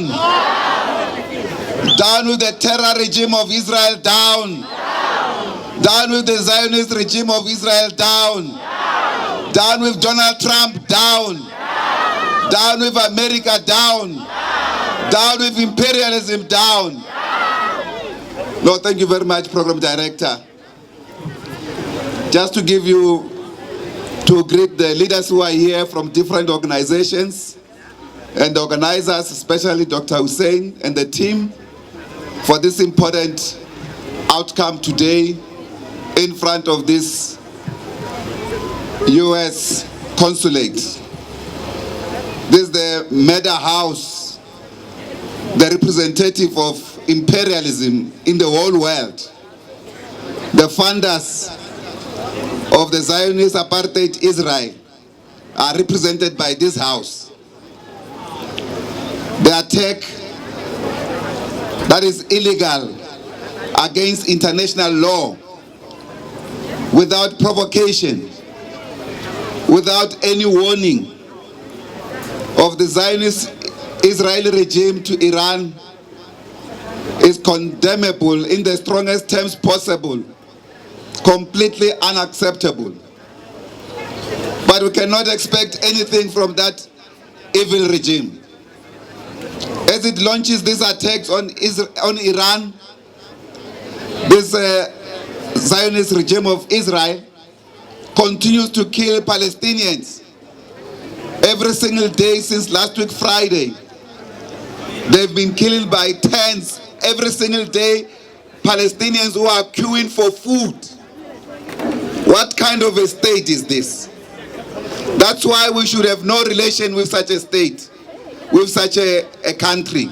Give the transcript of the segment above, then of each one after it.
down. Down with the terror regime of Israel, down. Down with the Zionist regime of Israel, down. Down with Donald Trump, down. Down with America, down. Down with imperialism, down. No, thank you very much, Program Director. Just to greet the leaders who are here from different organizations and the organizers, especially Dr. Hussein and the team, for this important outcome today in front of this U.S. Consulate. This is the Meda House, the representative of imperialism in the whole world. The funders of the Zionist apartheid Israel are represented by this house. The attack that is illegal against international law, without provocation, without any warning of the Zionist Israeli regime to Iran, is condemnable in the strongest terms possible, completely unacceptable. But we cannot expect anything from that evil regime. As it launches these attacks on Iran, this Zionist regime of Israel continues to kill Palestinians every single day since last week Friday. They've been killing by tens every single day Palestinians who are queuing for food. What kind of a state is this? That's why we should have no relation with such a state, with such a country.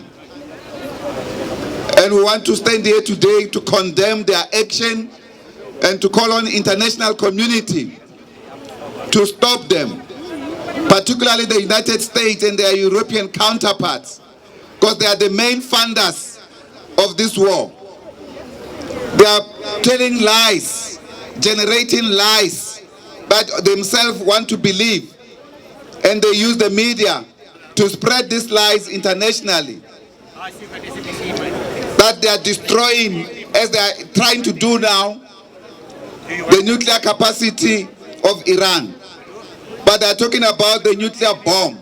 And we want to stand here today to condemn their action and to call on the international community to stop them, particularly the United States and their European counterparts, because they are the main funders of this war. They are telling lies, generating lies that themselves want to believe, and they use the media to spread these lies internationally, that they are destroying, as they are trying to do now, the nuclear capacity of Iran. But they are talking about the nuclear bomb,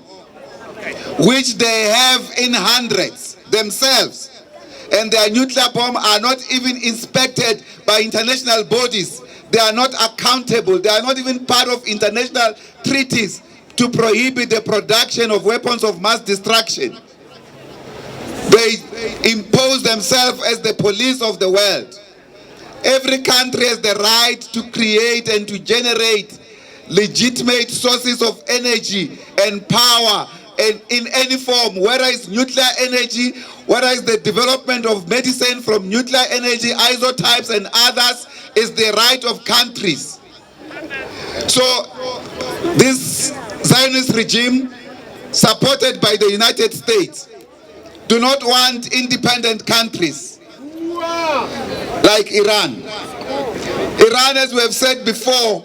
which they have in hundreds themselves. And their nuclear bomb are not even inspected by international bodies. They are not accountable. They are not even part of international treaties to prohibit the production of weapons of mass destruction. They impose themselves as the police of the world. Every country has the right to create and to generate legitimate sources of energy and power, and in any form, whether it's nuclear energy, whether it's the development of medicine from nuclear energy, isotypes and others, is the right of countries. So this Zionist regime, supported by the United States, do not want independent countries like Iran. Iran, as we have said before,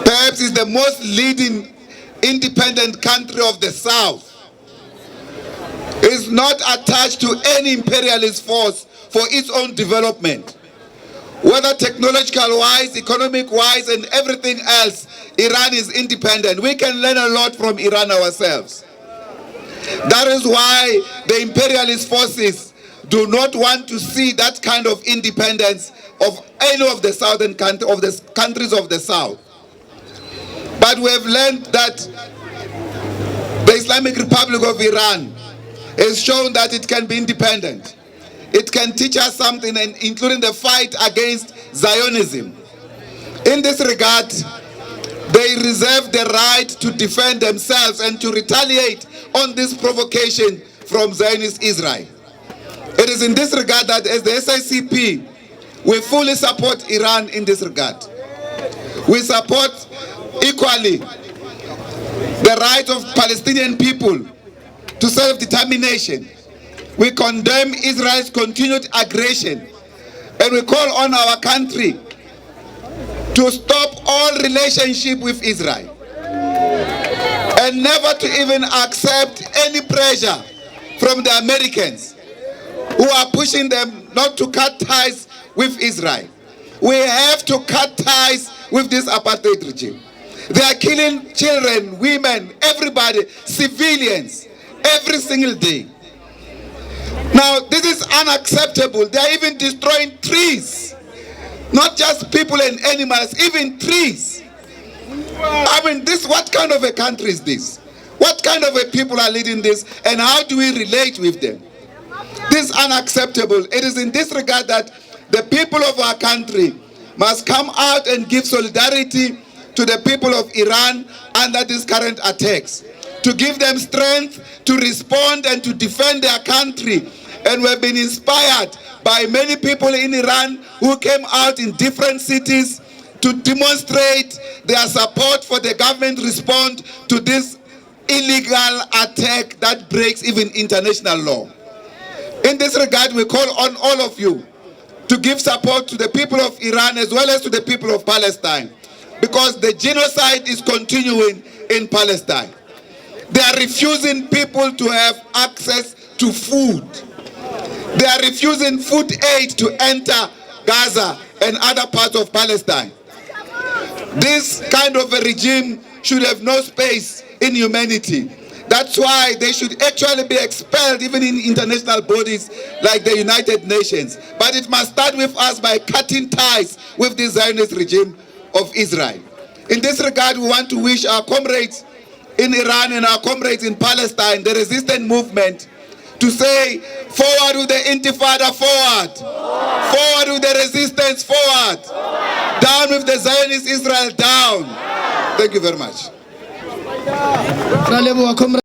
perhaps is the most leading independent country of the South. Is not attached to any imperialist force for its own development. Whether technological-wise, economic-wise, and everything else, Iran is independent. We can learn a lot from Iran ourselves. That is why the imperialist forces do not want to see that kind of independence of any of the southern countries of the South. But we have learned that the Islamic Republic of Iran has shown that it can be independent. It can teach us something, including the fight against Zionism. In this regard, they reserve the right to defend themselves and to retaliate on this provocation from Zionist Israel. It is in this regard that as the SICP, we fully support Iran in this regard. We support equally the right of Palestinian people to self-determination. We condemn Israel's continued aggression, and we call on our country to stop all relationship with Israel and never to even accept any pressure from the Americans who are pushing them not to cut ties with Israel. We have to cut ties with this apartheid regime. They are killing children, women, everybody, civilians, every single day. Now, this is unacceptable. They are even destroying trees. Not just people and animals, even trees. I mean, what kind of a country is this? What kind of a people are leading this, and how do we relate with them? This is unacceptable. It is in this regard that the people of our country must come out and give solidarity to the people of Iran under these current attacks, to give them strength to respond and to defend their country. And we've been inspired by many people in Iran who came out in different cities to demonstrate their support for the government response to this illegal attack that breaks even international law. In this regard, we call on all of you to give support to the people of Iran as well as to the people of Palestine, because the genocide is continuing in Palestine. They are refusing people to have access to food. They are refusing food aid to enter Gaza and other parts of Palestine. This kind of a regime should have no space in humanity. That's why they should actually be expelled even in international bodies like the United Nations. But it must start with us by cutting ties with the Zionist regime of Israel. In this regard, we want to wish our comrades in Iran and our comrades in Palestine, the resistance movement, to say, forward with the Intifada, forward. Forward with the resistance, forward. Down with the Zionist Israel, down. Thank you very much.